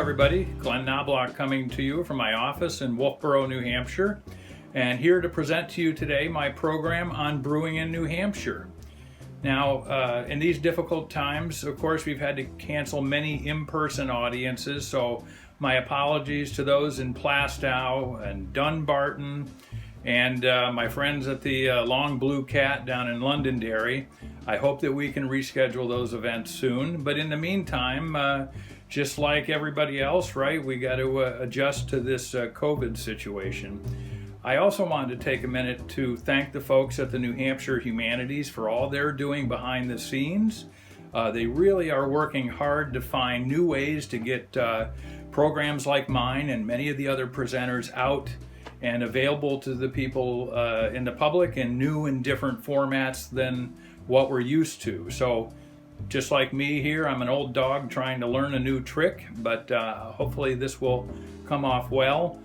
everybody. Glenn Knoblock coming to you from my office in Wolfboro, New Hampshire, and here to present to you today my program on brewing in New Hampshire. Now, in these difficult times, of course, we've had to cancel many in-person audiences, so my apologies to those in Plastow and Dunbarton and my friends at the Long Blue Cat down in Londonderry. I hope that we can reschedule those events soon, but in the meantime, just like everybody else, right, we got to adjust to this COVID situation. I also wanted to take a minute to thank the folks at the New Hampshire Humanities for all they're doing behind the scenes. They really are working hard to find new ways to get programs like mine and many of the other presenters out and available to the people in the public in new and different formats than what we're used to. So just like me here, I'm an old dog trying to learn a new trick, but hopefully this will come off well.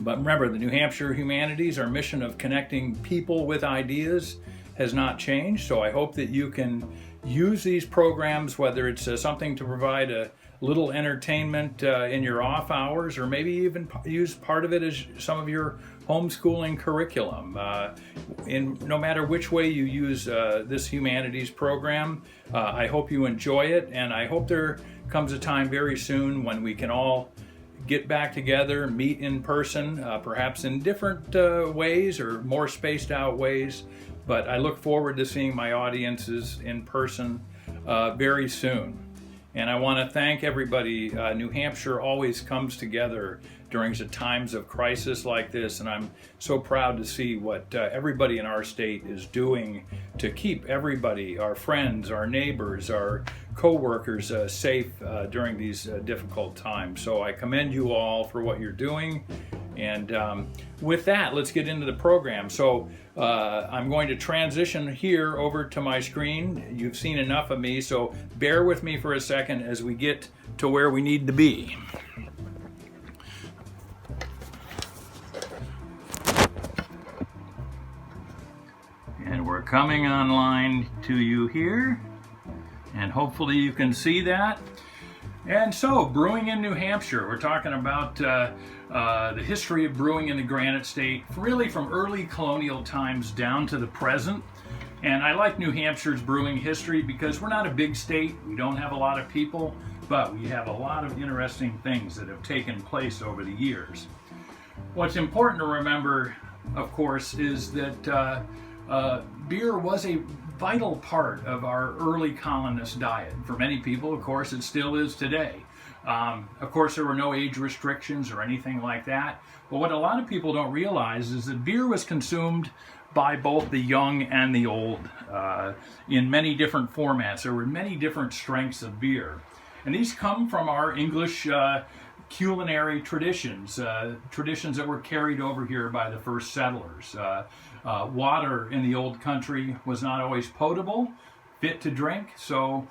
But remember, the New Hampshire Humanities, our mission of connecting people with ideas has not changed. So I hope that you can use these programs, whether it's something to provide a little entertainment in your off hours, or maybe even use part of it as some of your homeschooling curriculum. No matter which way you use this humanities program, I hope you enjoy it, and I hope there comes a time very soon when we can all get back together, meet in person, perhaps in different ways or more spaced out ways. But I look forward to seeing my audiences in person very soon. And I want to thank everybody. New Hampshire always comes together during times of crisis like this, and I'm so proud to see what everybody in our state is doing to keep everybody, our friends, our neighbors, our co-workers safe during these difficult times. So I commend you all for what you're doing. And with that, let's get into the program. So I'm going to transition here over to my screen. You've seen enough of me, so bear with me for a second as we get to where we need to be. And we're coming online to you here, and hopefully you can see that. And so, brewing in New Hampshire, we're talking about the history of brewing in the Granite State, really from early colonial times down to the present. And I like New Hampshire's brewing history because we're not a big state, we don't have a lot of people, but we have a lot of interesting things that have taken place over the years. What's important to remember, of course, is that beer was a vital part of our early colonist diet. For many people, of course, it still is today. Of course, there were no age restrictions or anything like that. But what a lot of people don't realize is that beer was consumed by both the young and the old in many different formats. There were many different strengths of beer. And these come from our English culinary traditions, traditions that were carried over here by the first settlers. Water in the old country was not always potable, fit to drink, so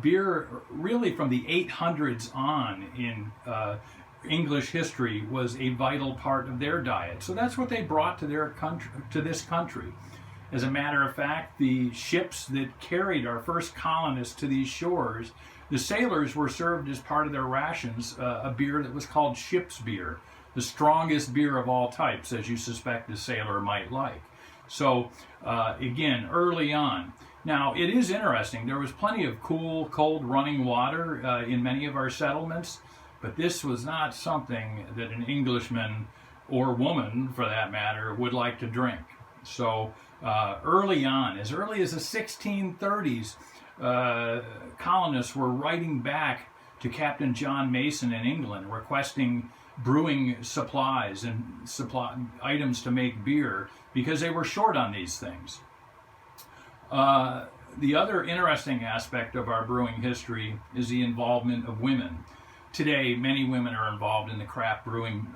beer really from the 800s on in English history was a vital part of their diet. So that's what they brought to their country, to this country. As a matter of fact, the ships that carried our first colonists to these shores, the sailors were served as part of their rations a beer that was called ship's beer, the strongest beer of all types, as you suspect a sailor might like. So again, early on. Now, it is interesting, there was plenty of cool, cold running water in many of our settlements, but this was not something that an Englishman, or woman for that matter, would like to drink. So early on, as early as the 1630s, colonists were writing back to Captain John Mason in England requesting brewing supplies and items to make beer because they were short on these things. The other interesting aspect of our brewing history is the involvement of women. Today, many women are involved in the craft brewing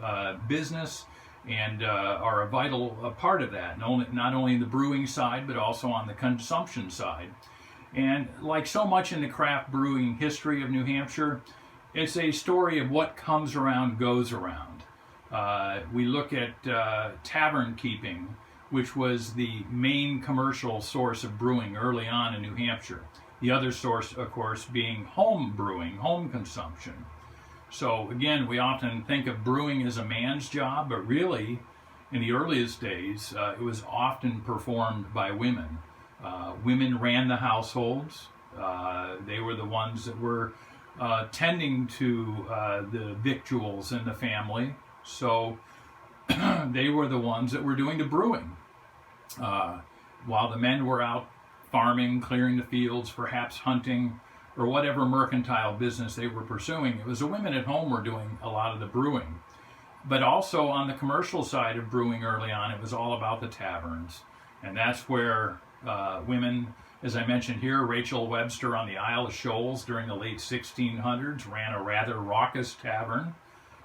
business and are a vital part of that, not only in the brewing side, but also on the consumption side. And like so much in the craft brewing history of New Hampshire, it's a story of what comes around goes around. We look at tavern keeping, which was the main commercial source of brewing early on in New Hampshire. The other source, of course, being home brewing, home consumption. So again, we often think of brewing as a man's job, but really, in the earliest days, it was often performed by women. Women ran the households. They were the ones that were tending to the victuals in the family. So they were the ones that were doing the brewing. While the men were out farming, clearing the fields, perhaps hunting, or whatever mercantile business they were pursuing, it was the women at home were doing a lot of the brewing. But also on the commercial side of brewing early on, it was all about the taverns. And that's where women, as I mentioned here, Rachel Webster on the Isle of Shoals during the late 1600s ran a rather raucous tavern.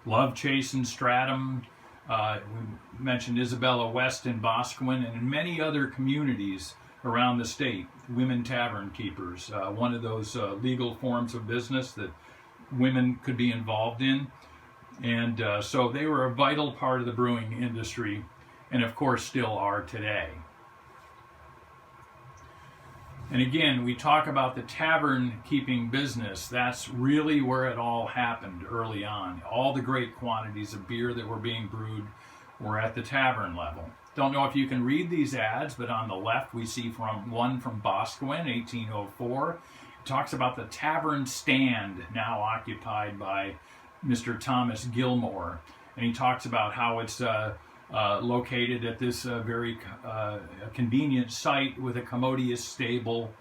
Love Chase and Stratham, we mentioned Isabella West in Boscawen, and in many other communities around the state, women tavern keepers, one of those legal forms of business that women could be involved in. And so they were a vital part of the brewing industry, and of course still are today. And again, we talk about the tavern keeping business. That's really where it all happened early on. All the great quantities of beer that were being brewed were at the tavern level. Don't know if you can read these ads, but on the left we see one from Boscawen, 1804. It talks about the tavern stand now occupied by Mr. Thomas Gilmore. And he talks about how it's located at this very convenient site with a commodious stable,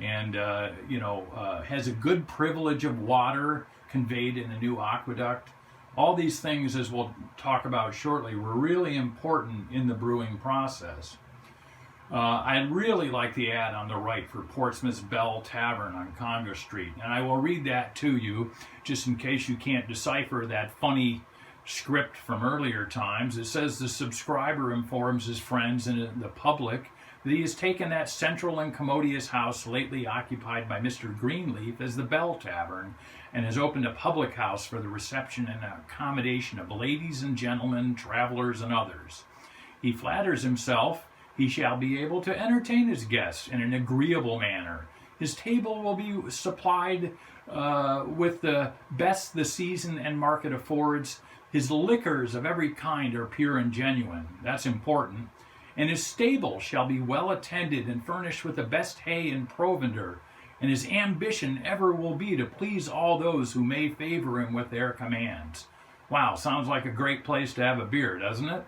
and has a good privilege of water conveyed in a new aqueduct. All these things, as we'll talk about shortly, were really important in the brewing process. I really like the ad on the right for Portsmouth Bell Tavern on Congress Street, and I will read that to you just in case you can't decipher that funny script from earlier times. It says the subscriber informs his friends and the public that he has taken that central and commodious house lately occupied by Mr. Greenleaf as the Bell Tavern, and has opened a public house for the reception and accommodation of ladies and gentlemen, travelers, and others. He flatters himself he shall be able to entertain his guests in an agreeable manner. His table will be supplied with the best the season and market affords. His liquors of every kind are pure and genuine. That's important. And his stable shall be well attended and furnished with the best hay and provender. And his ambition ever will be to please all those who may favor him with their commands. Wow, sounds like a great place to have a beer, doesn't it?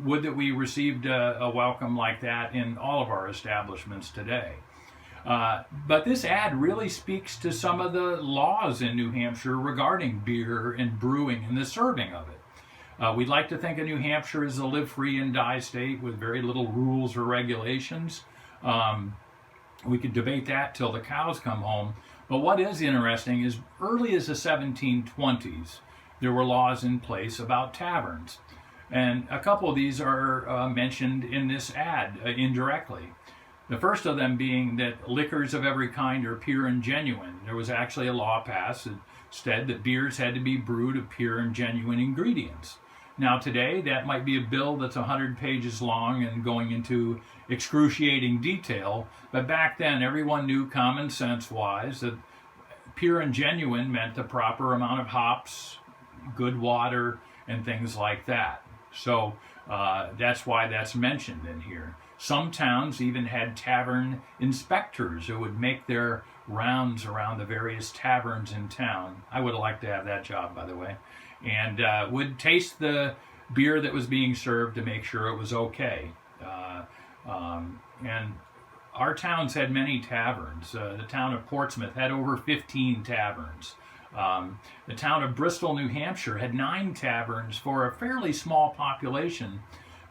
Would that we received a welcome like that in all of our establishments today. But this ad really speaks to some of the laws in New Hampshire regarding beer and brewing and the serving of it. We'd like to think of New Hampshire as a live free and die state with very little rules or regulations. We could debate that till the cows come home. But what is interesting is early as the 1720s, there were laws in place about taverns. And a couple of these are mentioned in this ad indirectly. The first of them being that liquors of every kind are pure and genuine. There was actually a law passed that said that beers had to be brewed of pure and genuine ingredients. Now today, that might be a bill that's 100 pages long and going into excruciating detail, but back then everyone knew common sense-wise that pure and genuine meant the proper amount of hops, good water, and things like that. So that's why that's mentioned in here. Some towns even had tavern inspectors who would make their rounds around the various taverns in town. I would have liked to have that job, by the way. And would taste the beer that was being served to make sure it was okay. And our towns had many taverns. The town of Portsmouth had over 15 taverns. The town of Bristol, New Hampshire had 9 taverns for a fairly small population.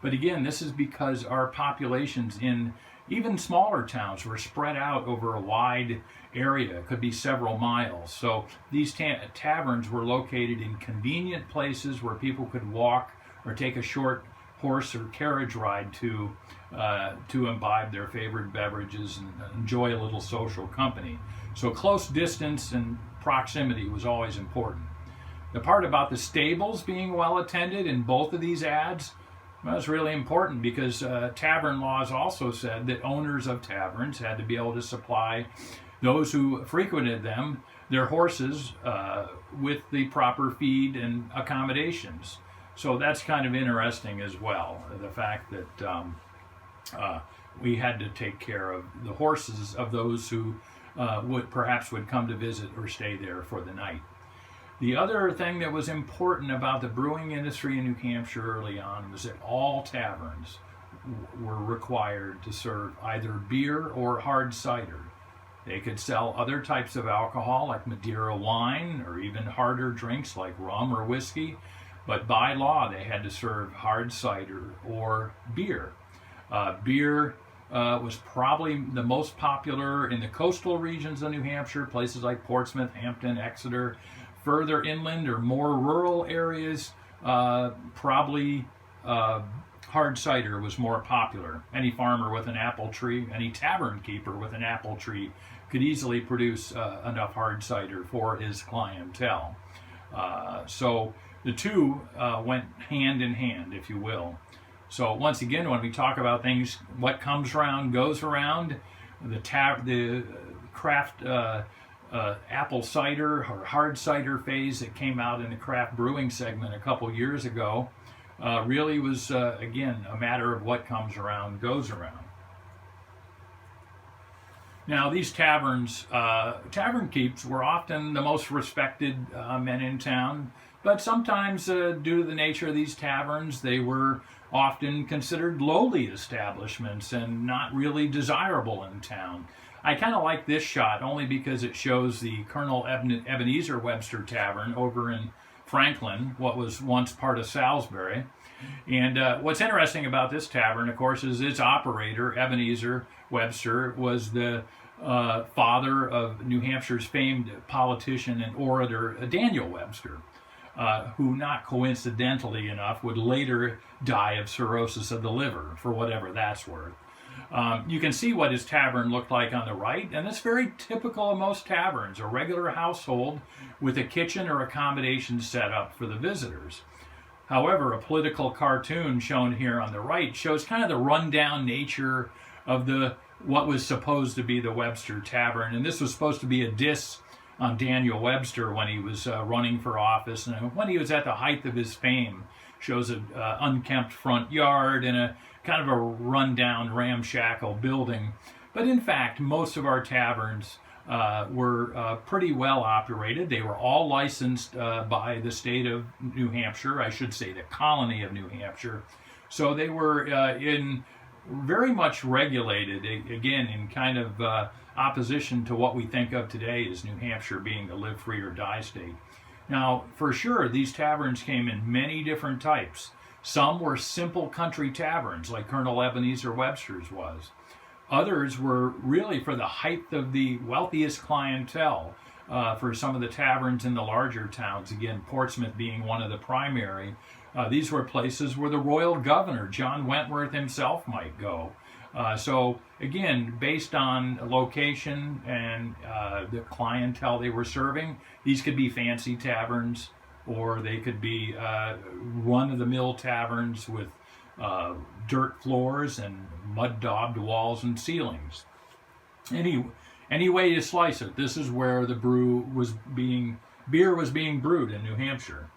But again, this is because our populations in even smaller towns were spread out over a wide area. It could be several miles. So these taverns were located in convenient places where people could walk or take a short horse or carriage ride to imbibe their favorite beverages and enjoy a little social company. So close distance and proximity was always important. The part about the stables being well attended in both of these ads was really important because tavern laws also said that owners of taverns had to be able to supply those who frequented them their horses with the proper feed and accommodations. So that's kind of interesting as well, the fact that we had to take care of the horses of those who would come to visit or stay there for the night. The other thing that was important about the brewing industry in New Hampshire early on was that all taverns were required to serve either beer or hard cider. They could sell other types of alcohol like Madeira wine or even harder drinks like rum or whiskey, but by law they had to serve hard cider or beer. Beer was probably the most popular in the coastal regions of New Hampshire, places like Portsmouth, Hampton, Exeter. Further inland or more rural areas, probably hard cider was more popular. Any farmer with an apple tree, any tavern keeper with an apple tree could easily produce enough hard cider for his clientele. So the two went hand in hand, if you will. So once again, when we talk about things, what comes around goes around. The craft apple cider or hard cider phase that came out in the craft brewing segment a couple years ago really was, again, a matter of what comes around goes around. Now, these taverns, tavern keeps were often the most respected men in town, but sometimes due to the nature of these taverns, they were often considered lowly establishments and not really desirable in town. I kind of like this shot only because it shows the Colonel Ebenezer Webster Tavern over in Franklin, what was once part of Salisbury. And what's interesting about this tavern, of course, is its operator, Ebenezer Webster, was the father of New Hampshire's famed politician and orator, Daniel Webster, who, not coincidentally enough, would later die of cirrhosis of the liver, for whatever that's worth. You can see what his tavern looked like on the right, and it's very typical of most taverns, a regular household with a kitchen or accommodation set up for the visitors. However, a political cartoon shown here on the right shows kind of the rundown nature of what was supposed to be the Webster Tavern, and this was supposed to be a diss on Daniel Webster when he was running for office, and when he was at the height of his fame. Shows an unkempt front yard and a kind of a rundown, ramshackle building. But in fact, most of our taverns were pretty well operated. They were all licensed by the state of New Hampshire, I should say the colony of New Hampshire. So they were very much regulated, again, in kind of opposition to what we think of today as New Hampshire being the live free or die state. Now, for sure, these taverns came in many different types. Some were simple country taverns, like Colonel Ebenezer Webster's was. Others were really for the height of the wealthiest clientele. For some of the taverns in the larger towns, again, Portsmouth being one of the primary, these were places where the royal governor, John Wentworth himself, might go. So again, based on location and the clientele they were serving, these could be fancy taverns, or they could be run-of-the-mill taverns with dirt floors and mud-daubed walls and ceilings. Any way you slice it, this is where the beer was being brewed in New Hampshire.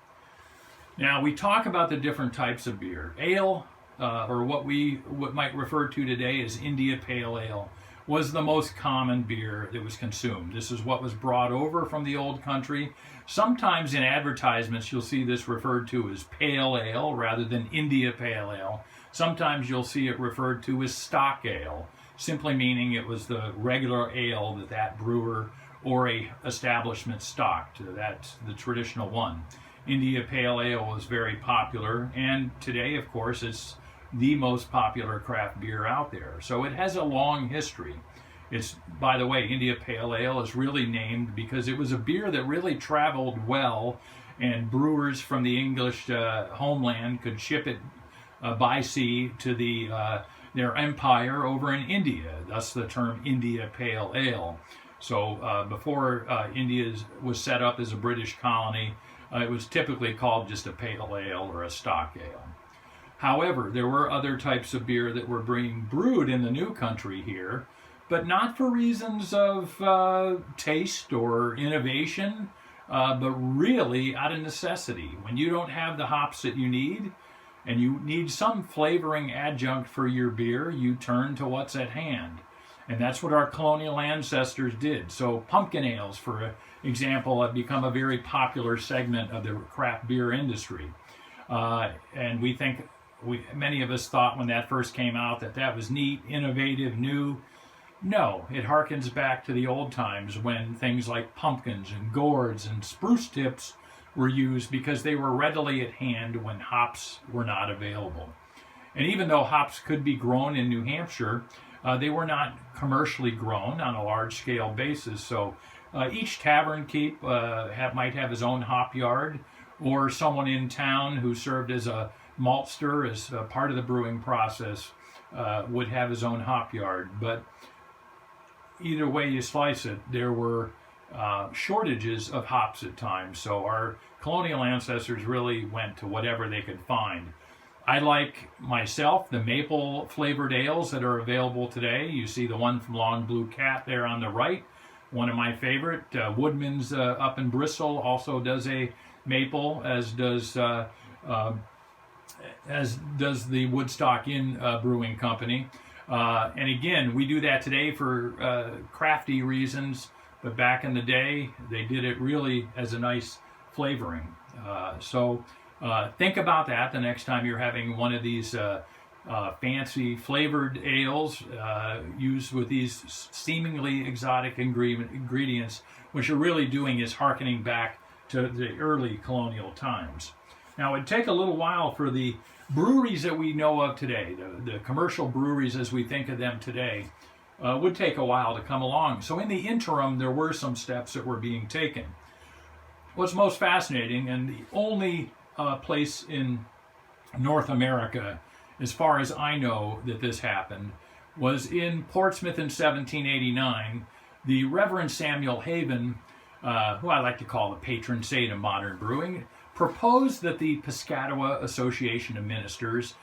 Now, we talk about the different types of beer. Ale, or what we might refer to today as India Pale Ale, was the most common beer that was consumed. This is what was brought over from the old country. Sometimes in advertisements you'll see this referred to as pale ale rather than India Pale Ale. Sometimes you'll see it referred to as stock ale, simply meaning it was the regular ale that brewer or a establishment stocked. That's the traditional one. India Pale Ale was very popular, and today, of course, it's the most popular craft beer out there. So it has a long history. It's, by the way, India Pale Ale is really named because it was a beer that really traveled well, and brewers from the English homeland could ship it by sea to their empire over in India, thus the term India Pale Ale. So before India was set up as a British colony, it was typically called just a pale ale or a stock ale. However, there were other types of beer that were being brewed in the new country here. but not for reasons of taste or innovation, but really out of necessity. When you don't have the hops that you need, and you need some flavoring adjunct for your beer, you turn to what's at hand. And that's what our colonial ancestors did. So pumpkin ales, for example, have become a very popular segment of the craft beer industry. And we think, many of us thought when that first came out that was neat, innovative, new. No, it harkens back to the old times when things like pumpkins and gourds and spruce tips were used because they were readily at hand when hops were not available. And even though hops could be grown in New Hampshire, they were not commercially grown on a large-scale basis. So each tavern keep might have his own hop yard, or someone in town who served as a maltster as part of the brewing process would have his own hop yard. But either way you slice it, there were shortages of hops at times. So our colonial ancestors really went to whatever they could find. I like, myself, the maple flavored ales that are available today. You see the one from Long Blue Cat there on the right, one of my favorite. Woodman's up in Bristol also does a maple, as does the Woodstock Inn Brewing Company. And again, we do that today for crafty reasons, but back in the day, they did it really as a nice flavoring. So think about that the next time you're having one of these fancy flavored ales used with these seemingly exotic ingredients. What you're really doing is hearkening back to the early colonial times. Now, it'd take a little while for the breweries that we know of today, the commercial breweries as we think of them today, would take a while to come along. So in the interim, there were some steps that were being taken. What's most fascinating, and the only place in North America, as far as I know, that this happened, was in Portsmouth in 1789. The Reverend Samuel Haven, who I like to call the patron saint of modern brewing, proposed that the Piscataway Association of Ministers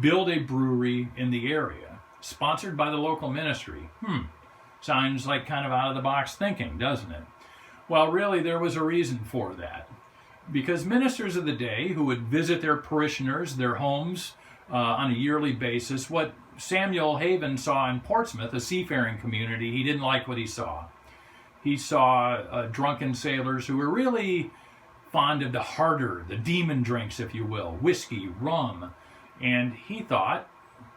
build a brewery in the area, sponsored by the local ministry. Sounds like kind of out-of-the-box thinking, doesn't it? Well, really, there was a reason for that. Because ministers of the day who would visit their parishioners, their homes, on a yearly basis, what Samuel Haven saw in Portsmouth, a seafaring community, he didn't like what he saw. He saw drunken sailors who were really fond of the harder, the demon drinks, if you will, whiskey, rum. And he thought,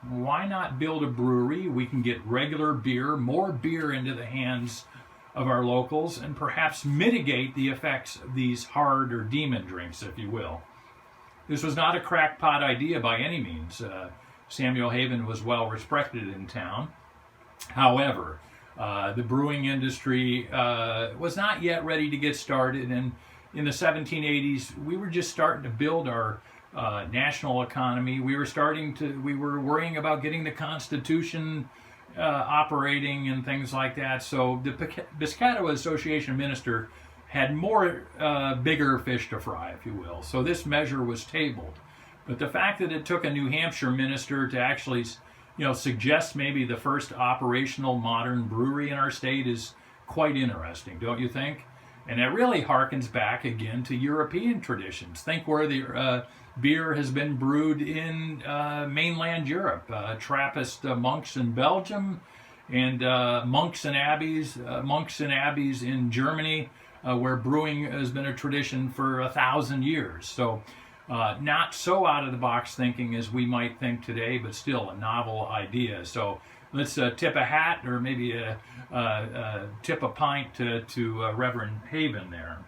why not build a brewery? We can get regular beer, more beer into the hands of our locals, and perhaps mitigate the effects of these hard or demon drinks, if you will. This was not a crackpot idea by any means. Samuel Haven was well respected in town. However, the brewing industry was not yet ready to get started, and in the 1780s, we were just starting to build our national economy. We were worrying about getting the Constitution operating and things like that. So the Piscataway Association minister had more bigger fish to fry, if you will. So this measure was tabled. But the fact that it took a New Hampshire minister to actually, suggest maybe the first operational modern brewery in our state is quite interesting, don't you think? And it really harkens back again to European traditions. Think where the beer has been brewed in mainland Europe. Trappist monks in Belgium, and monks and abbeys in Germany, where brewing has been a tradition for 1,000 years. So not so out of the box thinking as we might think today, but still a novel idea. So let's tip a hat, or maybe tip a pint to Reverend Haven there.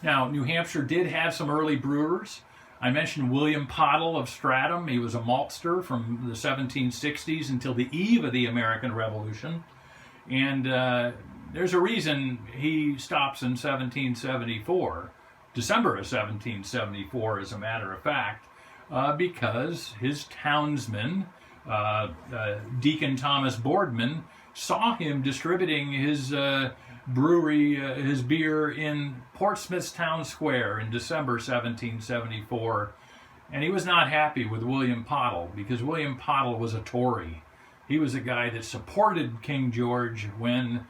Now, New Hampshire did have some early brewers. I mentioned William Pottle of Stratham. He was a maltster from the 1760s until the eve of the American Revolution. And there's a reason he stops in 1774, December of 1774, as a matter of fact, because his townsman, Deacon Thomas Boardman, saw him distributing his brewery, his beer in Portsmouth's town square in December 1774, and he was not happy with William Pottle, because William Pottle was a Tory. He was a guy that supported King George when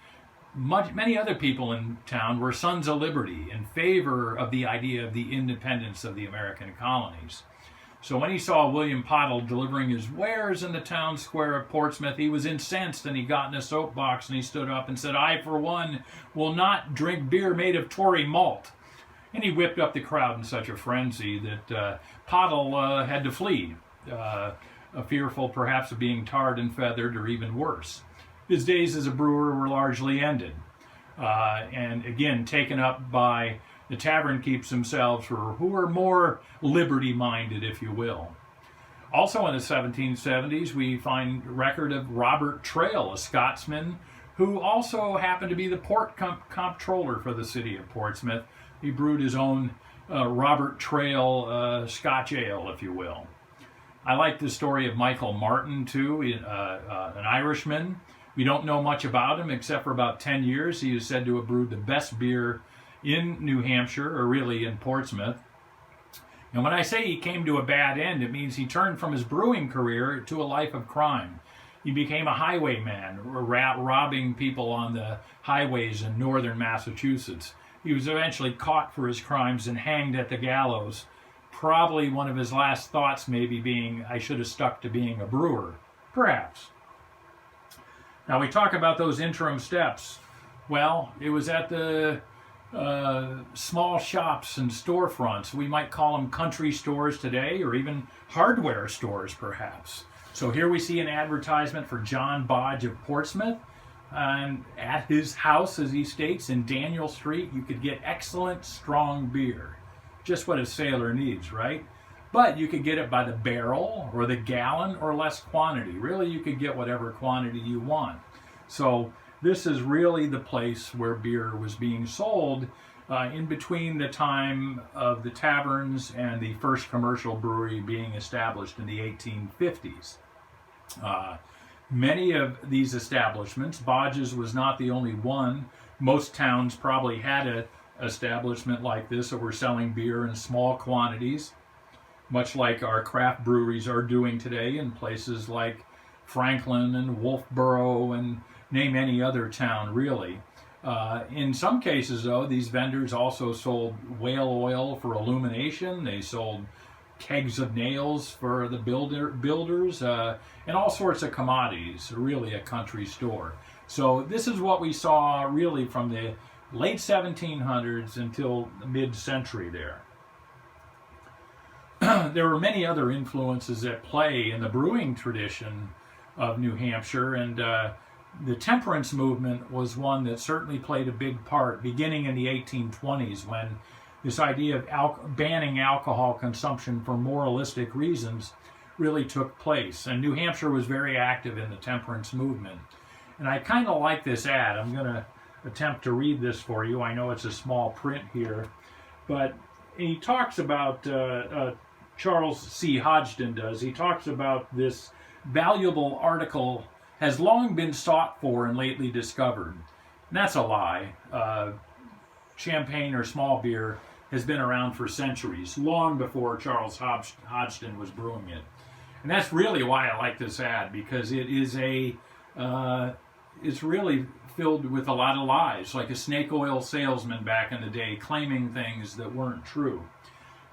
many other people in town were sons of liberty in favor of the idea of the independence of the American colonies. So when he saw William Pottle delivering his wares in the town square of Portsmouth, he was incensed, and he got in a soapbox and he stood up and said, "I, for one, will not drink beer made of Tory malt." And he whipped up the crowd in such a frenzy that Pottle had to flee, fearful perhaps of being tarred and feathered or even worse. His days as a brewer were largely ended, and again taken up by the tavern keeps themselves, who were more liberty-minded, if you will. Also in the 1770s, we find record of Robert Trail, a Scotsman, who also happened to be the port comptroller for the city of Portsmouth. He brewed his own Robert Trail Scotch ale, if you will. I like the story of Michael Martin, too, an Irishman. We don't know much about him, except for about 10 years. He is said to have brewed the best beer in New Hampshire, or really in Portsmouth. And when I say he came to a bad end, it means he turned from his brewing career to a life of crime. He became a highwayman, robbing people on the highways in northern Massachusetts. He was eventually caught for his crimes and hanged at the gallows. Probably one of his last thoughts maybe being, "I should have stuck to being a brewer." Perhaps. Now we talk about those interim steps. Well, it was at the small shops and storefronts. We might call them country stores today, or even hardware stores perhaps. So here we see an advertisement for John Bodge of Portsmouth. And at his house, as he states, in Daniel Street, you could get excellent strong beer. Just what a sailor needs, right? But you could get it by the barrel or the gallon or less quantity. Really, you could get whatever quantity you want. So this is really the place where beer was being sold in between the time of the taverns and the first commercial brewery being established in the 1850s. Many of these establishments, Bodge's was not the only one. Most towns probably had an establishment like this that were selling beer in small quantities, much like our craft breweries are doing today in places like Franklin and Wolfboro and name any other town, really. In some cases, though, these vendors also sold whale oil for illumination. They sold kegs of nails for the builders, and all sorts of commodities. Really a country store. So this is what we saw really from the late 1700s until the mid-century there. There were many other influences at play in the brewing tradition of New Hampshire, and the temperance movement was one that certainly played a big part, beginning in the 1820s, when this idea of banning alcohol consumption for moralistic reasons really took place. And New Hampshire was very active in the temperance movement. And I kind of like this ad. I'm going to attempt to read this for you. I know it's a small print here. But he talks about, Charles C. Hodgson does, he talks about this valuable article has long been sought for and lately discovered. And that's a lie. Champagne or small beer has been around for centuries, long before Charles Hodgson was brewing it. And that's really why I like this ad, because it is it's really filled with a lot of lies, like a snake oil salesman back in the day claiming things that weren't true.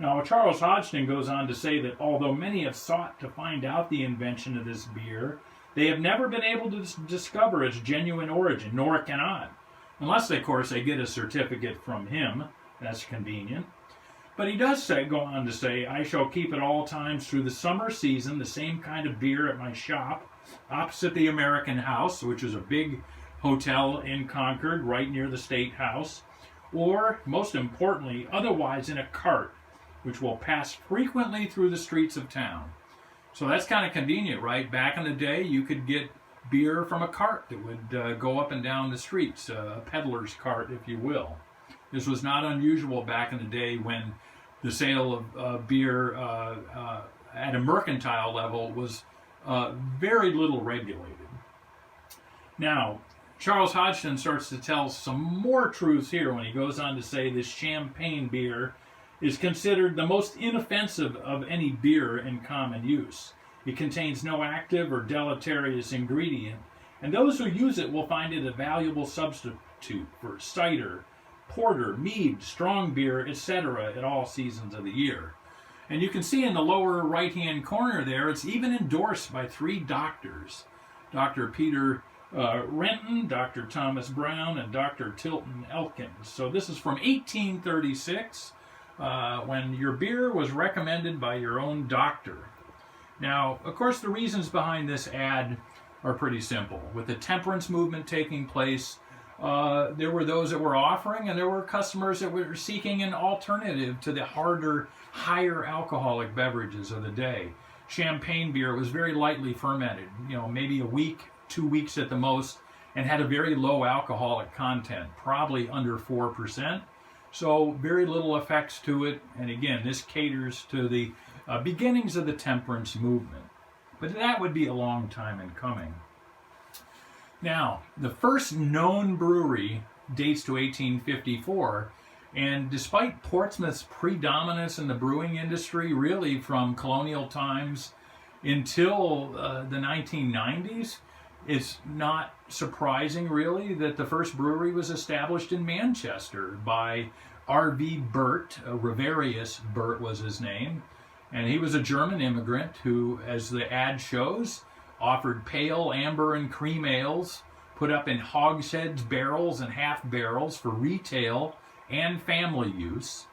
Now, Charles Hodgson goes on to say that although many have sought to find out the invention of this beer, they have never been able to discover its genuine origin, nor cannot. Unless, of course, they get a certificate from him. That's convenient. But he does go on to say, "I shall keep at all times through the summer season the same kind of beer at my shop, opposite the American House," which is a big hotel in Concord, right near the State House, or, most importantly, otherwise in a cart, which will pass frequently through the streets of town. So that's kind of convenient, right? Back in the day, you could get beer from a cart that would go up and down the streets, a peddler's cart, if you will. This was not unusual back in the day when the sale of beer at a mercantile level was very little regulated. Now, Charles Hodgson starts to tell some more truths here when he goes on to say this champagne beer is considered the most inoffensive of any beer in common use. It contains no active or deleterious ingredient, and those who use it will find it a valuable substitute for cider, porter, mead, strong beer, etc. at all seasons of the year. And you can see in the lower right-hand corner there, it's even endorsed by 3 doctors. Dr. Peter Renton, Dr. Thomas Brown, and Dr. Tilton Elkins. So this is from 1836, when your beer was recommended by your own doctor. Now, of course, the reasons behind this ad are pretty simple. With the temperance movement taking place, there were those that were offering, and there were customers that were seeking an alternative to the harder, higher alcoholic beverages of the day. Champagne beer was very lightly fermented, maybe a week, 2 weeks at the most, and had a very low alcoholic content, probably under 4%. So very little effects to it. And again, this caters to the beginnings of the temperance movement. But that would be a long time in coming. Now, the first known brewery dates to 1854, and despite Portsmouth's predominance in the brewing industry, really from colonial times until the 1990s, it's not surprising, really, that the first brewery was established in Manchester by R.V. Burt. Riverius Burt was his name. And he was a German immigrant who, as the ad shows, offered pale, amber, and cream ales, put up in hogsheads, barrels, and half barrels for retail and family use.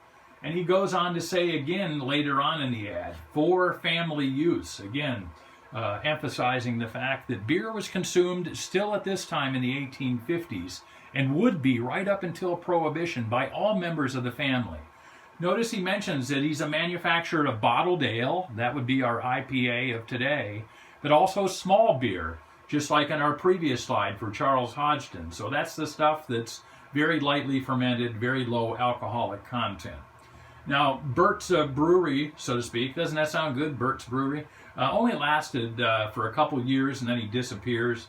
And he goes on to say again later on in the ad, for family use. Again, emphasizing the fact that beer was consumed still at this time in the 1850s and would be right up until Prohibition by all members of the family. Notice he mentions that he's a manufacturer of bottled ale, that would be our IPA of today, but also small beer, just like in our previous slide for Charles Hodgson. So that's the stuff that's very lightly fermented, very low alcoholic content. Now, Burt's Brewery, so to speak, doesn't that sound good, Burt's Brewery? Only lasted for a couple years and then he disappears.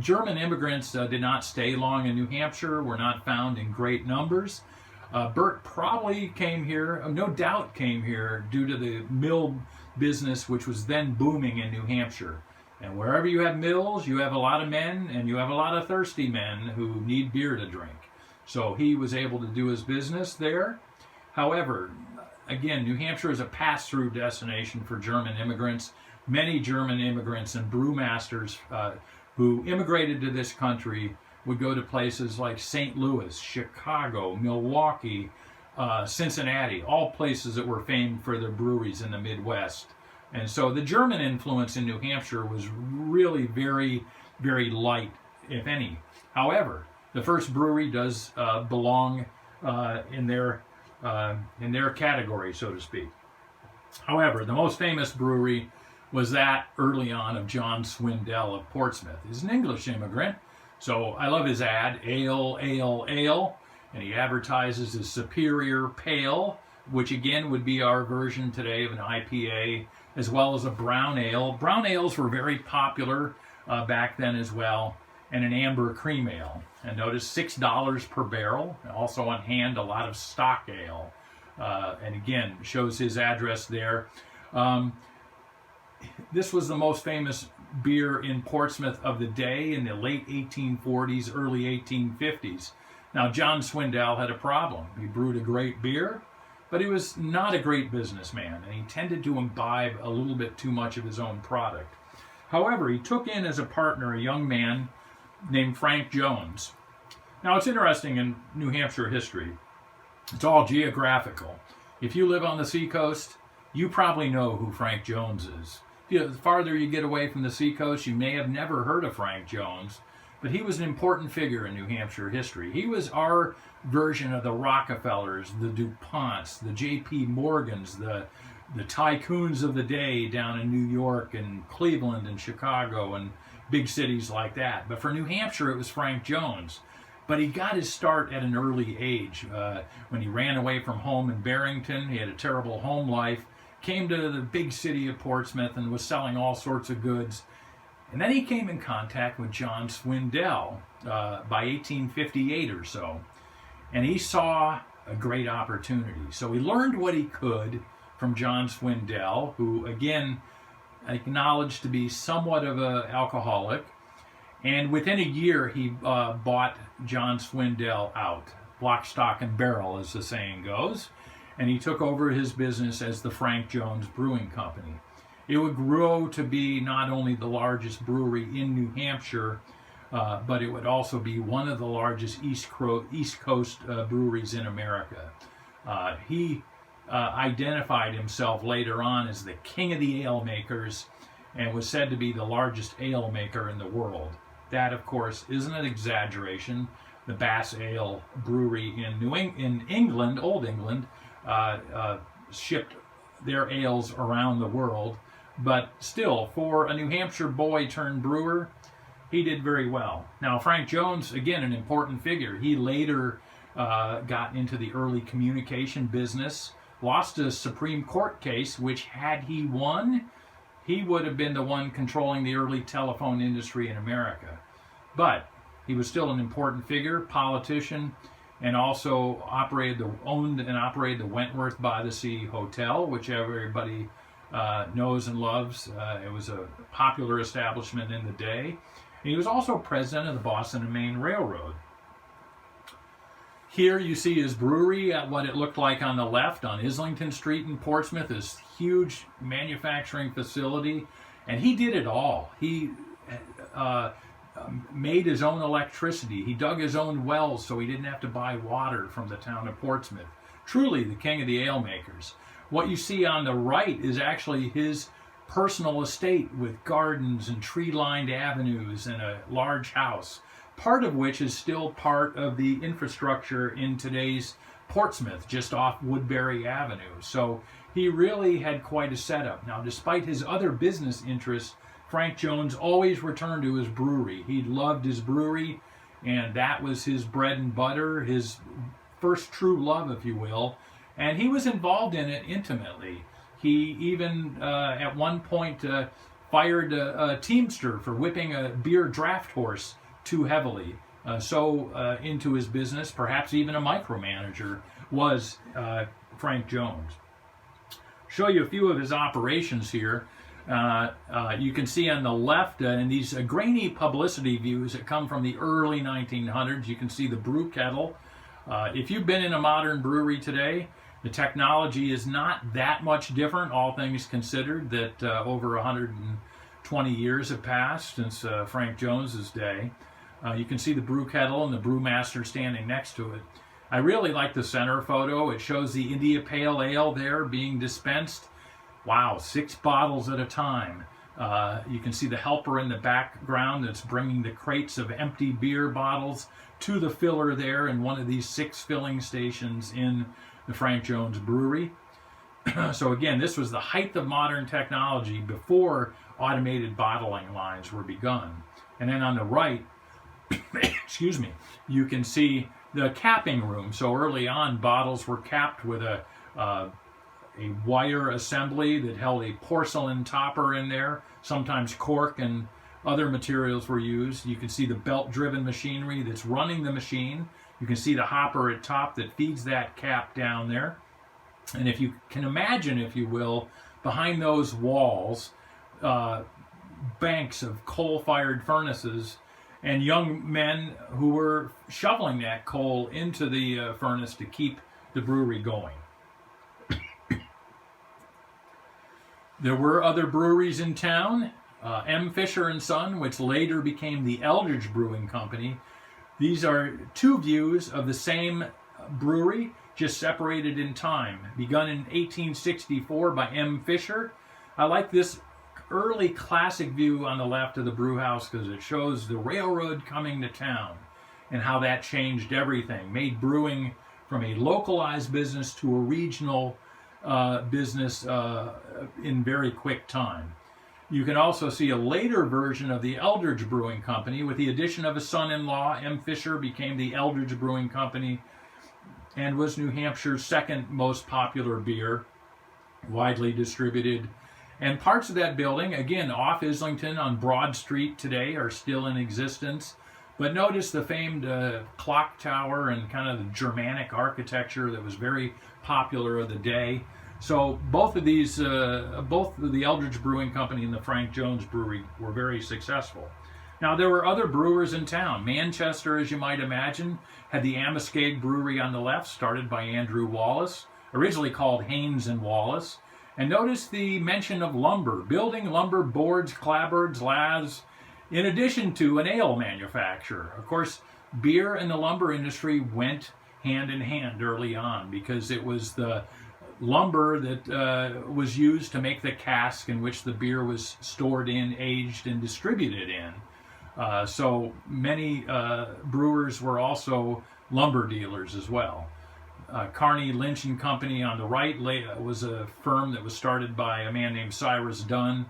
German immigrants did not stay long in New Hampshire, were not found in great numbers. Burt probably came here, no doubt came here, due to the mill business, which was then booming in New Hampshire. And wherever you have mills, you have a lot of men, and you have a lot of thirsty men who need beer to drink. So he was able to do his business there. However, again, New Hampshire is a pass-through destination for German immigrants. Many German immigrants and brewmasters who immigrated to this country would go to places like St. Louis, Chicago, Milwaukee, Cincinnati, all places that were famed for their breweries in the Midwest. And so the German influence in New Hampshire was really very, very light, if any. However, the first brewery does belong in their category, so to speak. However, the most famous brewery was that early on of John Swindell of Portsmouth. He's an English immigrant, so I love his ad, ale, ale, ale, and he advertises his superior pale, which again would be our version today of an IPA, as well as a brown ale. Brown ales were very popular back then as well, and an amber cream ale. And notice $6 per barrel, and also on hand a lot of stock ale. And again, shows his address there. This was the most famous beer in Portsmouth of the day in the late 1840s, early 1850s. Now, John Swindell had a problem. He brewed a great beer, but he was not a great businessman, and he tended to imbibe a little bit too much of his own product. However, he took in as a partner a young man named Frank Jones. Now, it's interesting in New Hampshire history. It's all geographical. If you live on the seacoast, you probably know who Frank Jones is. The farther you get away from the seacoast, you may have never heard of Frank Jones, but he was an important figure in New Hampshire history. He was our version of the Rockefellers, the DuPonts, the J.P. Morgans, the tycoons of the day down in New York and Cleveland and Chicago and big cities like that. But for New Hampshire, it was Frank Jones. But he got his start at an early age. When he ran away from home in Barrington, he had a terrible home life, came to the big city of Portsmouth and was selling all sorts of goods. And then he came in contact with John Swindell by 1858 or so. And he saw a great opportunity. So he learned what he could from John Swindell, who, again, acknowledged to be somewhat of an alcoholic. And within a year, he bought John Swindell out, lock, stock, and barrel, as the saying goes. And he took over his business as the Frank Jones Brewing Company. It would grow to be not only the largest brewery in New Hampshire, but it would also be one of the largest East Coast breweries in America. He identified himself later on as the king of the ale makers and was said to be the largest ale maker in the world. That, of course, isn't an exaggeration. The Bass Ale Brewery in England, Old England, shipped their ales around the world. But still, for a New Hampshire boy turned brewer, he did very well. Now, Frank Jones, again, an important figure. He later got into the early communication business, lost a Supreme Court case, which had he won, he would have been the one controlling the early telephone industry in America. But he was still an important figure, politician, and also owned and operated the Wentworth by the Sea Hotel, which everybody knows and loves. It was a popular establishment in the day. And he was also president of the Boston and Maine Railroad. Here you see his brewery at what it looked like on the left on Islington Street in Portsmouth, this huge manufacturing facility. And he did it all. He made his own electricity. He dug his own wells so he didn't have to buy water from the town of Portsmouth. Truly the king of the ale makers. What you see on the right is actually his personal estate with gardens and tree-lined avenues and a large house, part of which is still part of the infrastructure in today's Portsmouth, just off Woodbury Avenue. So he really had quite a setup. Now, despite his other business interests, Frank Jones always returned to his brewery. He loved his brewery, and that was his bread and butter, his first true love, if you will. And he was involved in it intimately. He even, at one point, fired a teamster for whipping a beer draft horse too heavily. Into his business, perhaps even a micromanager, was Frank Jones. Show you a few of his operations here. You can see on the left in these grainy publicity views that come from the early 1900s, you can see the brew kettle. If you've been in a modern brewery today, the technology is not that much different, all things considered, that over 120 years have passed since Frank Jones's day. You can see the brew kettle and the brewmaster standing next to it. I really like the center photo. It shows the India Pale Ale there being dispensed. Wow, 6 bottles at a time. You can see the helper in the background that's bringing the crates of empty beer bottles to the filler there in one of these 6 filling stations in the Frank Jones Brewery. So again, this was the height of modern technology before automated bottling lines were begun. And then on the right, excuse me, you can see the capping room. So early on, bottles were capped with a wire assembly that held a porcelain topper in there. Sometimes cork and other materials were used. You can see the belt-driven machinery that's running the machine. You can see the hopper at top that feeds that cap down there. And if you can imagine, if you will, behind those walls, banks of coal-fired furnaces and young men who were shoveling that coal into the furnace to keep the brewery going. There were other breweries in town. M. Fisher & Son, which later became the Eldridge Brewing Company. These are 2 views of the same brewery, just separated in time. Begun in 1864 by M. Fisher. I like this early classic view on the left of the brew house because it shows the railroad coming to town and how that changed everything, made brewing from a localized business to a regional business in very quick time. You can also see a later version of the Eldridge Brewing Company. With the addition of a son-in-law, M. Fisher became the Eldridge Brewing Company and was New Hampshire's second most popular beer, widely distributed. And parts of that building, again, off Islington on Broad Street today, are still in existence. But notice the famed clock tower and kind of the Germanic architecture that was very popular of the day. So both of these, both the Eldridge Brewing Company and the Frank Jones Brewery were very successful. Now, there were other brewers in town. Manchester, as you might imagine, had the Amoskeag Brewery on the left, started by Andrew Wallace, originally called Haynes and Wallace. And notice the mention of lumber, building lumber, boards, clapboards, laths, in addition to an ale manufacturer. Of course, beer and the lumber industry went hand in hand early on because it was the lumber that was used to make the cask in which the beer was stored in, aged, and distributed in. So many brewers were also lumber dealers as well. Carney, Lynch and Company on the right was a firm that was started by a man named Cyrus Dunn.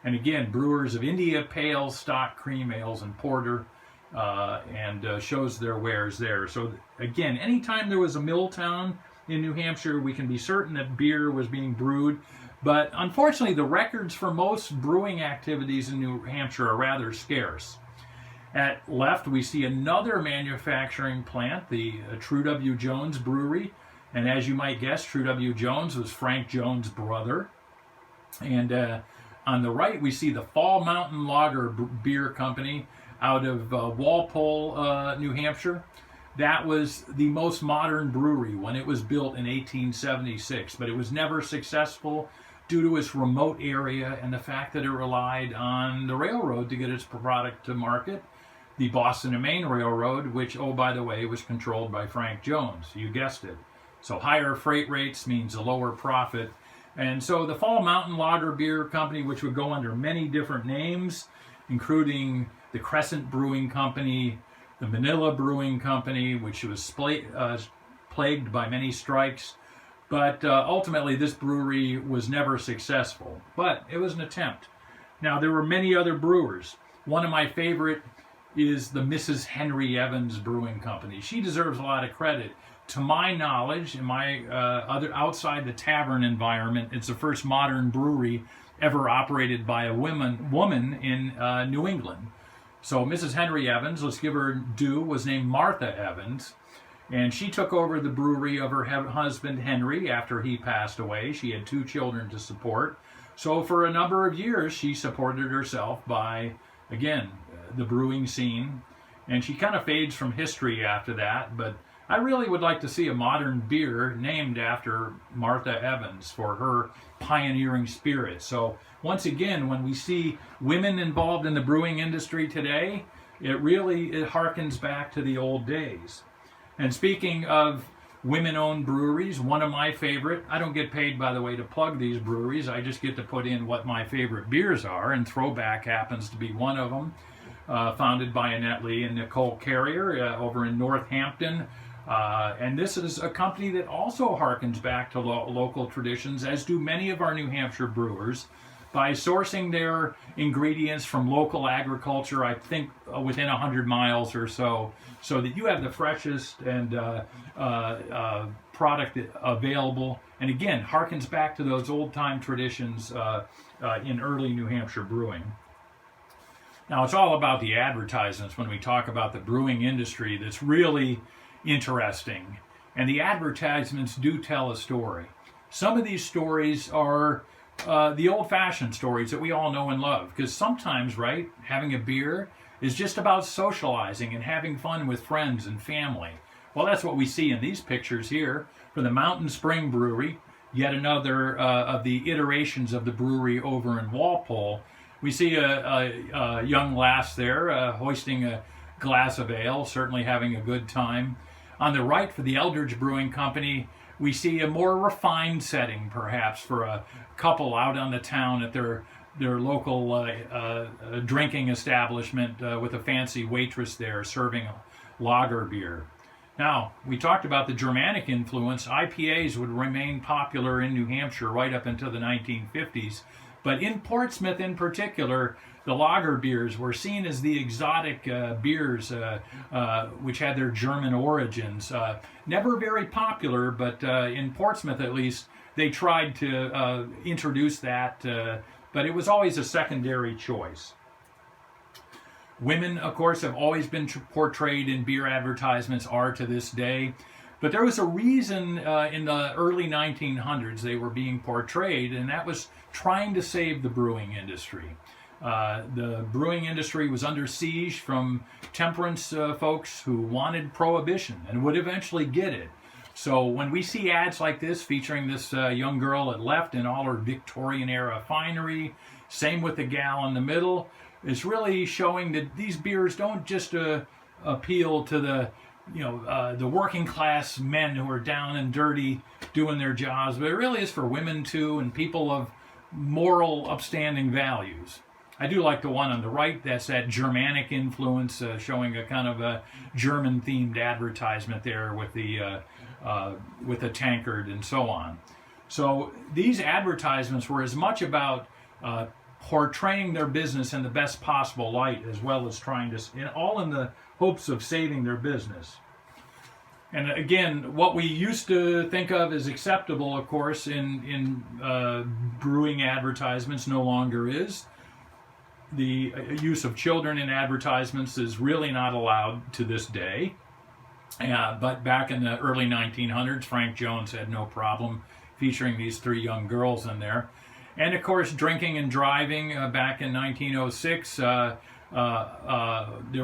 And again, brewers of India Pale, Stock, Cream Ales, and Porter, and shows their wares there. So again, anytime there was a mill town in New Hampshire, we can be certain that beer was being brewed. But unfortunately, the records for most brewing activities in New Hampshire are rather scarce. At left, we see another manufacturing plant, the True W. Jones Brewery. And as you might guess, True W. Jones was Frank Jones' brother. And on the right, we see the Fall Mountain Lager Beer Company out of Walpole, New Hampshire. That was the most modern brewery when it was built in 1876, but it was never successful due to its remote area and the fact that it relied on the railroad to get its product to market. The Boston and Maine Railroad, which, oh, by the way, was controlled by Frank Jones. You guessed it. So higher freight rates means a lower profit. And so the Fall Mountain Lager Beer Company, which would go under many different names, including the Crescent Brewing Company, the Manila Brewing Company, which was plagued by many strikes. But ultimately, this brewery was never successful. But it was an attempt. Now, there were many other brewers. One of my favorite is the Mrs. Henry Evans Brewing Company. She deserves a lot of credit. To my knowledge, in my outside the tavern environment, it's the first modern brewery ever operated by a woman in New England. So Mrs. Henry Evans, let's give her due, was named Martha Evans, and she took over the brewery of her husband Henry after he passed away. She had 2 children to support. So for a number of years, she supported herself by, again, the brewing scene, and she kind of fades from history after that, but I really would like to see a modern beer named after Martha Evans for her pioneering spirit. So once again, when we see women involved in the brewing industry today, it harkens back to the old days. And speaking of women-owned breweries, one of my favorite, I don't get paid, by the way, to plug these breweries. I just get to put in what my favorite beers are, and Throwback happens to be one of them. Founded by Annette Lee and Nicole Carrier over in Northampton. And this is a company that also harkens back to local traditions, as do many of our New Hampshire brewers, by sourcing their ingredients from local agriculture, I think within 100 miles or so that you have the freshest and product available. And again, harkens back to those old-time traditions in early New Hampshire brewing. Now, it's all about the advertisements when we talk about the brewing industry that's really interesting. And the advertisements do tell a story. Some of these stories are the old-fashioned stories that we all know and love. Because sometimes, right, having a beer is just about socializing and having fun with friends and family. Well, that's what we see in these pictures here for the Mountain Spring Brewery, yet another of the iterations of the brewery over in Walpole. We see a young lass there hoisting a glass of ale, certainly having a good time. On the right, for the Eldridge Brewing Company, we see a more refined setting, perhaps, for a couple out on the town at their local drinking establishment with a fancy waitress there serving lager beer. Now, we talked about the Germanic influence. IPAs would remain popular in New Hampshire right up until the 1950s. But in Portsmouth in particular, the lager beers were seen as the exotic beers which had their German origins. Never very popular, but in Portsmouth at least, they tried to introduce that, but it was always a secondary choice. Women, of course, have always been portrayed in beer advertisements, are to this day. But there was a reason in the early 1900s they were being portrayed, and that was trying to save the brewing industry. The brewing industry was under siege from temperance folks who wanted prohibition and would eventually get it. So when we see ads like this featuring this young girl at left in all her Victorian era finery, same with the gal in the middle, it's really showing that these beers don't just appeal to the working class men who are down and dirty doing their jobs, but it really is for women too and people of moral, upstanding values. I do like the one on the right. That's that Germanic influence, showing a kind of a German-themed advertisement there with the tankard and so on. So these advertisements were as much about portraying their business in the best possible light, as well as trying to, all in the hopes of saving their business. And again, what we used to think of as acceptable, of course, in brewing advertisements no longer is. The use of children in advertisements is really not allowed to this day. But back in the early 1900s, Frank Jones had no problem featuring these three young girls in there. And of course, drinking and driving back in 1906, there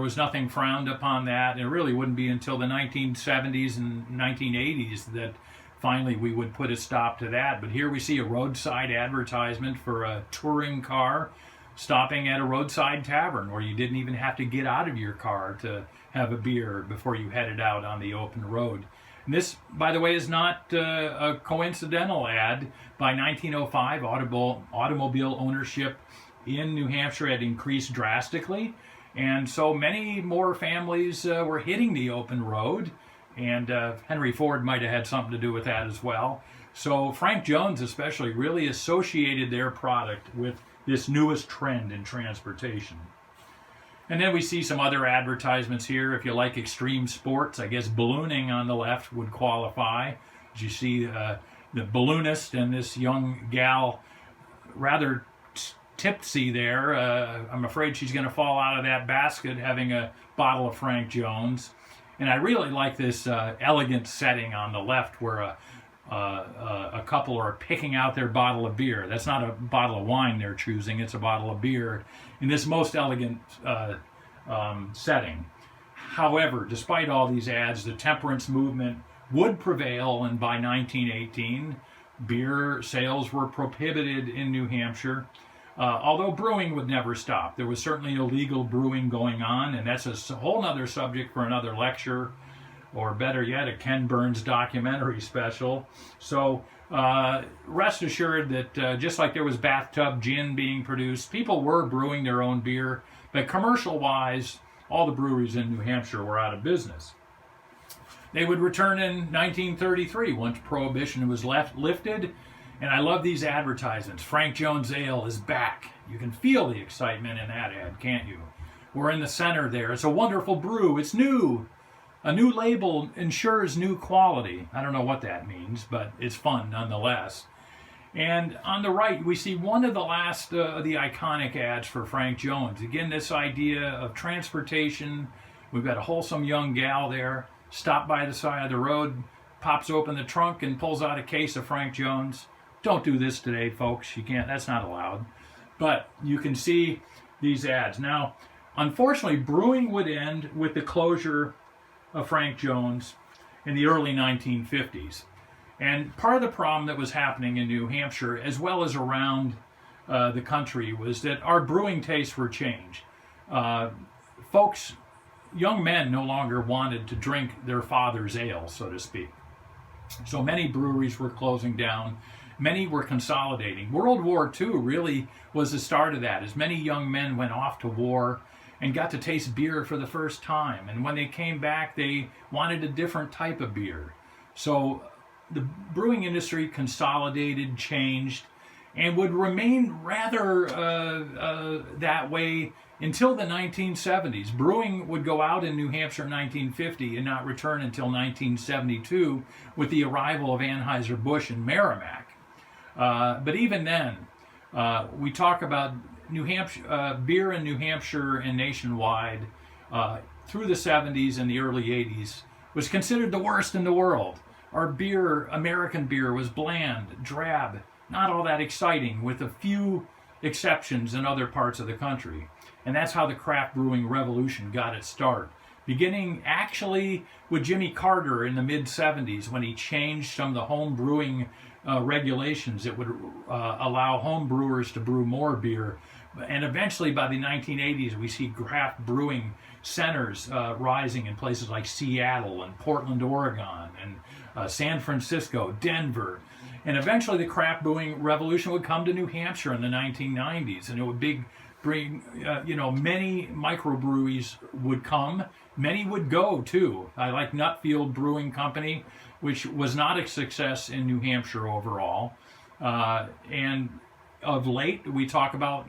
was nothing frowned upon that. And it really wouldn't be until the 1970s and 1980s that finally we would put a stop to that. But here we see a roadside advertisement for a touring car stopping at a roadside tavern where you didn't even have to get out of your car to have a beer before you headed out on the open road. And this, by the way, is not a coincidental ad. By 1905, automobile ownership in New Hampshire had increased drastically, and so many more families were hitting the open road, and Henry Ford might have had something to do with that as well. So Frank Jones especially really associated their product with this newest trend in transportation. And then we see some other advertisements here. If you like extreme sports, I guess ballooning on the left would qualify. As you see the balloonist and this young gal rather tipsy there. I'm afraid she's going to fall out of that basket having a bottle of Frank Jones. And I really like this elegant setting on the left where a couple are picking out their bottle of beer. That's not a bottle of wine they're choosing, it's a bottle of beer in this most elegant setting. However, despite all these ads, the temperance movement would prevail, and by 1918, beer sales were prohibited in New Hampshire. Although brewing would never stop. There was certainly illegal brewing going on, and that's a whole other subject for another lecture, or better yet, a Ken Burns documentary special. So rest assured that just like there was bathtub gin being produced, people were brewing their own beer, but commercial-wise, all the breweries in New Hampshire were out of business. They would return in 1933 once Prohibition was lifted, and I love these advertisements. Frank Jones Ale is back. You can feel the excitement in that ad, can't you? We're in the center there. It's a wonderful brew. It's new. A new label ensures new quality. I don't know what that means, but it's fun nonetheless. And on the right, we see one of the last of the iconic ads for Frank Jones. Again, this idea of transportation. We've got a wholesome young gal there, stopped by the side of the road, pops open the trunk and pulls out a case of Frank Jones. Don't do this today, folks. You can't. That's not allowed. But you can see these ads. Now, unfortunately, brewing would end with the closure of Frank Jones in the early 1950s. And part of the problem that was happening in New Hampshire, as well as around the country, was that our brewing tastes were changed. Folks, young men no longer wanted to drink their father's ale, so to speak. So many breweries were closing down. Many were consolidating. World War II really was the start of that, as many young men went off to war and got to taste beer for the first time. And when they came back, they wanted a different type of beer. So the brewing industry consolidated, changed, and would remain rather that way until the 1970s. Brewing would go out in New Hampshire in 1950 and not return until 1972 with the arrival of Anheuser-Busch and Merrimack. But even then, we talk about New Hampshire, beer in New Hampshire and nationwide through the 70s and the early 80s was considered the worst in the world. Our beer, American beer, was bland, drab, not all that exciting, with a few exceptions in other parts of the country. And that's how the craft brewing revolution got its start, beginning actually with Jimmy Carter in the mid-70s when he changed some of the home brewing regulations that would allow home brewers to brew more beer. And eventually by the 1980s we see craft brewing centers rising in places like Seattle and Portland, Oregon, and San Francisco, Denver. And eventually the craft brewing revolution would come to New Hampshire in the 1990s, and it would bring many microbreweries would come. Many would go too. I like Nutfield Brewing Company, which was not a success in New Hampshire overall. And of late, we talk about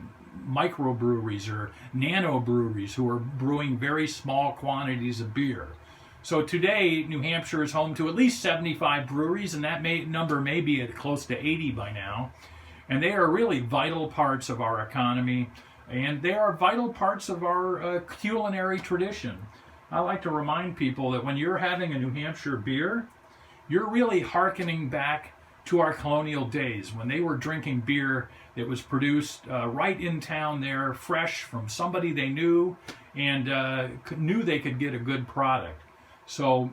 microbreweries or nano breweries who are brewing very small quantities of beer. So today, New Hampshire is home to at least 75 breweries, and that number may be at close to 80 by now. And they are really vital parts of our economy, and they are vital parts of our culinary tradition. I like to remind people that when you're having a New Hampshire beer, you're really hearkening back to our colonial days when they were drinking beer that was produced right in town there, fresh from somebody they knew, and knew they could get a good product. So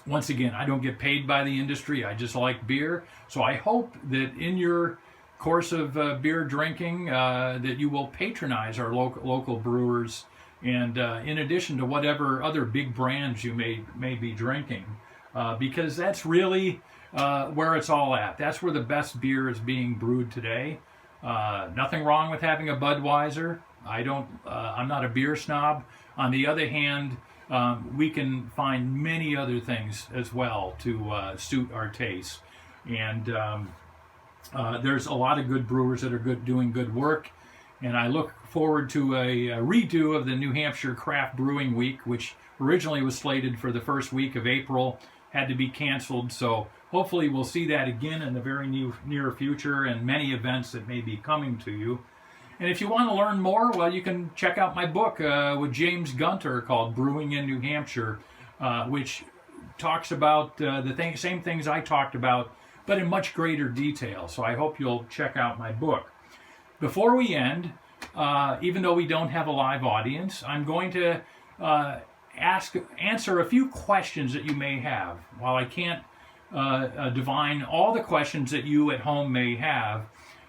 once again, I don't get paid by the industry. I just like beer. So I hope that in your course of beer drinking that you will patronize our local brewers, and in addition to whatever other big brands you may be drinking, because that's really where it's all at. That's where the best beer is being brewed today. Nothing wrong with having a Budweiser. I'm not a beer snob. On the other hand, we can find many other things as well to suit our tastes. And there's a lot of good brewers that are doing good work. And I look forward to a redo of the New Hampshire Craft Brewing Week, which originally was slated for the first week of April, had to be canceled. So hopefully we'll see that again in the very near future, and many events that may be coming to you. And if you want to learn more, well, you can check out my book with James Gunter called Brewing in New Hampshire, which talks about the same things I talked about, but in much greater detail. So I hope you'll check out my book. Before we end, even though we don't have a live audience, I'm going to answer a few questions that you may have. While I can't divine all the questions that you at home may have,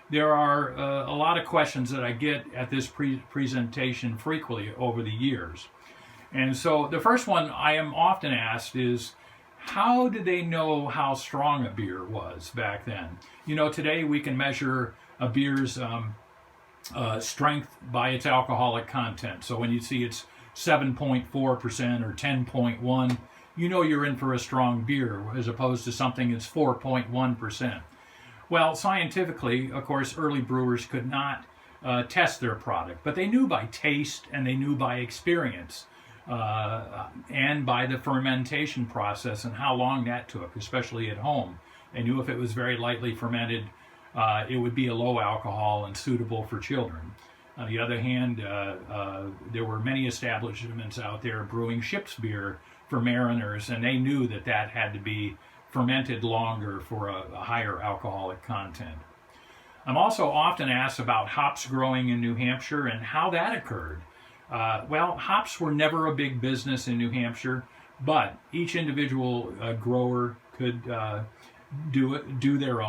there are a lot of questions that I get at this presentation frequently over the years. And so the first one I am often asked is, how did they know how strong a beer was back then? You know, today we can measure a beer's strength by its alcoholic content. So when you see it's 7.4% or 10.1, you know you're in for a strong beer, as opposed to something that's 4.1%. Well, scientifically, of course, early brewers could not test their product, but they knew by taste and they knew by experience and by the fermentation process and how long that took, especially at home. They knew if it was very lightly fermented, it would be a low alcohol and suitable for children. On the other hand, there were many establishments out there brewing ship's beer for mariners, and they knew that that had to be fermented longer for a higher alcoholic content. I'm also often asked about hops growing in New Hampshire and how that occurred. Well, hops were never a big business in New Hampshire, but each individual grower could grow their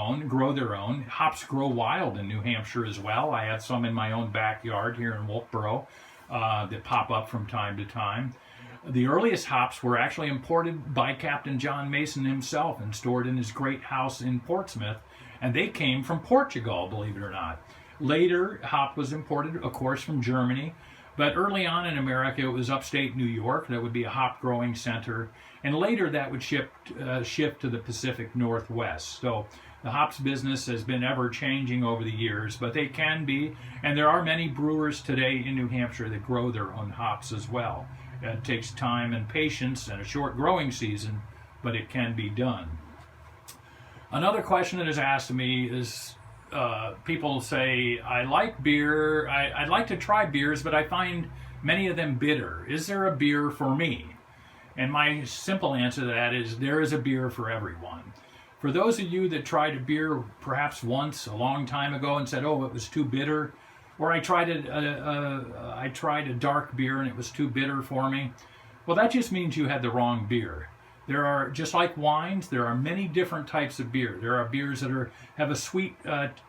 own. Hops grow wild in New Hampshire as well. I have some in my own backyard here in Wolfboro that pop up from time to time. The earliest hops were actually imported by Captain John Mason himself and stored in his great house in Portsmouth, and they came from Portugal, believe it or not. Later, hop was imported, of course, from Germany, but early on in America, it was upstate New York. That would be a hop growing center, and later that would shift to the Pacific Northwest. So the hops business has been ever changing over the years, but they can be, and there are many brewers today in New Hampshire that grow their own hops as well. It takes time and patience and a short growing season, but it can be done. Another question that is asked of me is, people say, I like beer, I'd like to try beers, but I find many of them bitter. Is there a beer for me? And my simple answer to that is there is a beer for everyone. For those of you that tried a beer perhaps once a long time ago and said, oh, it was too bitter, or I tried a dark beer and it was too bitter for me, well, that just means you had the wrong beer. There are, just like wines, there are many different types of beer. There are beers that have a sweet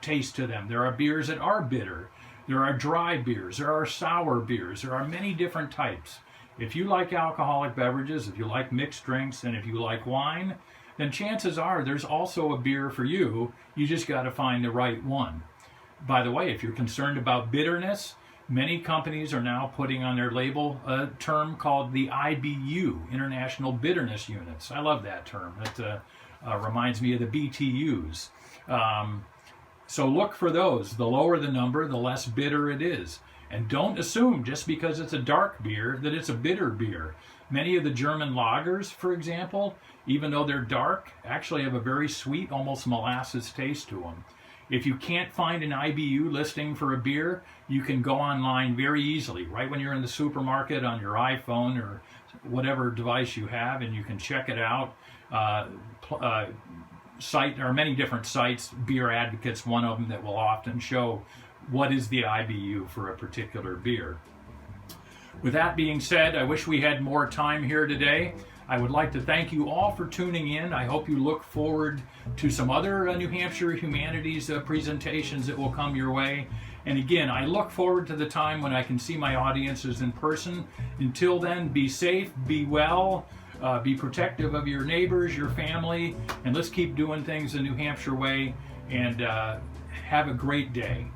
taste to them. There are beers that are bitter. There are dry beers. There are sour beers. There are many different types. If you like alcoholic beverages, if you like mixed drinks, and if you like wine, then chances are there's also a beer for you. You just got to find the right one. By the way, if you're concerned about bitterness, many companies are now putting on their label a term called the IBU, International Bitterness Units. I love that term. It reminds me of the BTUs. So look for those. The lower the number, the less bitter it is. And don't assume just because it's a dark beer that it's a bitter beer. Many of the German lagers, for example, even though they're dark, actually have a very sweet, almost molasses taste to them. If you can't find an IBU listing for a beer, you can go online very easily, right when you're in the supermarket on your iPhone or whatever device you have, and you can check it out. There are many different sites, Beer Advocate's one of them, that will often show what is the IBU for a particular beer. With that being said, I wish we had more time here today. I would like to thank you all for tuning in. I hope you look forward to some other New Hampshire Humanities presentations that will come your way. And again, I look forward to the time when I can see my audiences in person. Until then, be safe, be well, be protective of your neighbors, your family, and let's keep doing things the New Hampshire way, and have a great day.